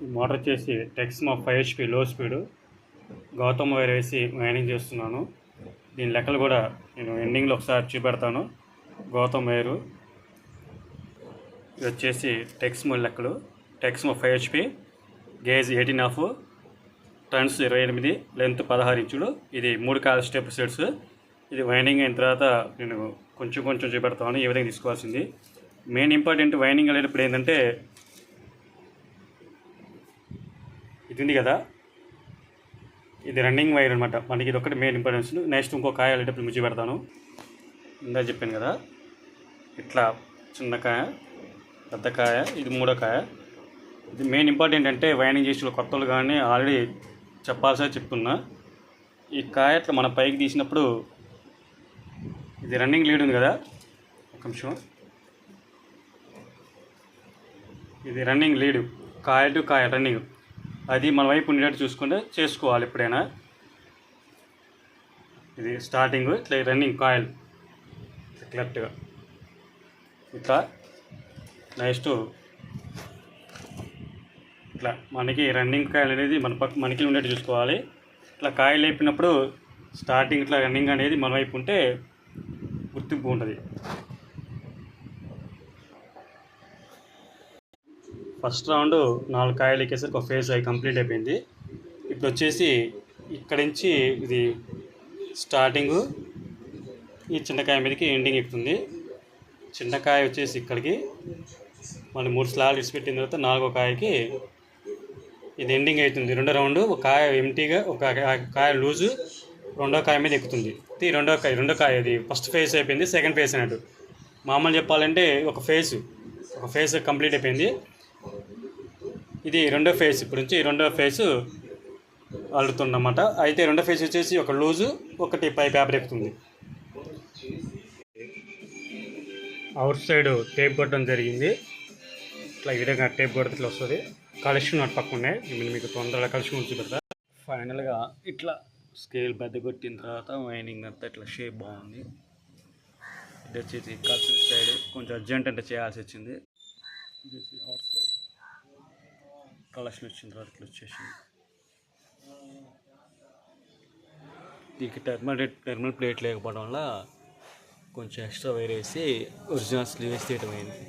ఈ మోటార్ వచ్చేసి టెక్స్మా 5 HP లో స్పీడ్ గౌతమ్ వైర్ వేసి వైరింగ్ చేస్తున్నాను. దీని లెక్కలు కూడా నేను ఎండింగ్లో ఒకసారి చూపెడతాను. గౌతమ్ వైరు ఇది వచ్చేసి టెక్స్మా లెక్కలు. టెక్స్మా 5 HP, గేజ్ 18.5, టర్న్స్ 28, లెంత్ 16 ఇంచులు. ఇది 3 కాల స్టెప్ సెట్స్. ఇది వైండింగ్ అయిన తర్వాత నేను కొంచెం చూపెడతాను ఏ విధంగా తీసుకోవాల్సింది. మెయిన్ ఇంపార్టెంట్ వైండింగ్ అనేటప్పుడు ఏంటంటే ఇది ఉంది కదా, ఇది రన్నింగ్ వైర్ అనమాట. మనకి ఇది ఒకటి మెయిన్ ఇంపార్టెన్స్. నెక్స్ట్ ఇంకో కాయ వెళ్ళేటప్పుడు ముచ్చి పెడతాను. ఇందా చెప్పాను కదా, ఇట్లా చిన్న కాయ, పెద్ద కాయ, ఇది మూడో కాయ. ఇది మెయిన్ ఇంపార్టెంట్ అంటే వైండింగ్ చేసిన కొత్తలు కానీ ఆల్రెడీ చెప్పాల్సే చెప్తున్నా. ఈ కాయ ఇట్లా మన పైకి తీసినప్పుడు ఇది రన్నింగ్ లీడ్ ఉంది కదా, ఒక నిమిషం, ఇది రన్నింగ్ లీడు, కాయ టు కాయ రన్నింగ్, అది మన వైపు ఉండేటట్టు చూసుకుంటే చేసుకోవాలి ఎప్పుడైనా. ఇది స్టార్టింగ్ ఇట్లా రన్నింగ్ కాయలు కరెక్ట్గా ఇట్లా. నెక్స్ట్ ఇట్లా మనకి రన్నింగ్ కాయలు అనేది మనకి ఉండేట్టు చూసుకోవాలి. ఇట్లా కాయలు లేపినప్పుడు స్టార్టింగ్ ఇట్లా రన్నింగ్ అనేది మన వైపు ఉంటే గుర్తింపు ఉంటుంది. ఫస్ట్ రౌండ్ 4 కాయలు ఎక్కేసరికి ఒక ఫేజ్ అయి కంప్లీట్ అయిపోయింది. ఇప్పుడు వచ్చేసి ఇక్కడి నుంచి ఇది స్టార్టింగు, ఈ చిన్నకాయ మీదకి ఎండింగ్ ఎక్కుతుంది. చిన్నకాయ వచ్చేసి ఇక్కడికి మళ్ళీ 3 స్లాలు ఇడిచిపెట్టిన తర్వాత 4వ కాయకి ఇది ఎండింగ్ అవుతుంది. రెండో రౌండ్ ఒక కాయ ఎంటీగా, ఒక కాయ లూజు రెండో కాయ మీద ఎక్కుతుంది. ఇది రెండో కాయ ఇది ఫస్ట్ ఫేజ్ అయిపోయింది, సెకండ్ ఫేజ్ అన్నట్టు. మామూలు చెప్పాలంటే ఒక ఫేజ్ కంప్లీట్ అయిపోయింది. ఇది రెండో ఫేజ్. ఇప్పుడు నుంచి రెండో ఫేజ్ అల్లుతుందన్నమాట. అయితే రెండో ఫేజ్ వచ్చేసి ఒక లూజు, ఒకటి పై పేపర్ ఎక్కుతుంది. అవుట్ సైడ్ టేప్ కొట్టడం జరిగింది. ఇట్లా ఈ విధంగా టేప్ కొడితే ఇట్లా వస్తుంది. కలెక్షన్ అటు పక్క ఉన్నాయి, మీకు తొందరగా కలెక్షన్ వచ్చి పెడతా. ఫైనల్గా ఇట్లా స్కేల్ పెద్ద కొట్టిన తర్వాత వైండింగ్ అంతా ఇట్లా షేప్ బాగుంది. ఇది వచ్చేసి కలెక్షన్ సైడ్ కొంచెం అర్జెంట్ అంటే చేయాల్సి వచ్చింది. అవుట్ సైడ్ కలెక్షన్ వచ్చిన తర్వాత ఇట్లా వచ్చేసింది. దీనికి టెర్మల్ ప్లేట్ లేకపోవడం వల్ల కొంచెం ఎక్స్ట్రా వైర్ వేసి ఒరిజినల్ స్లీవ్ వేసి తీయటం అయింది.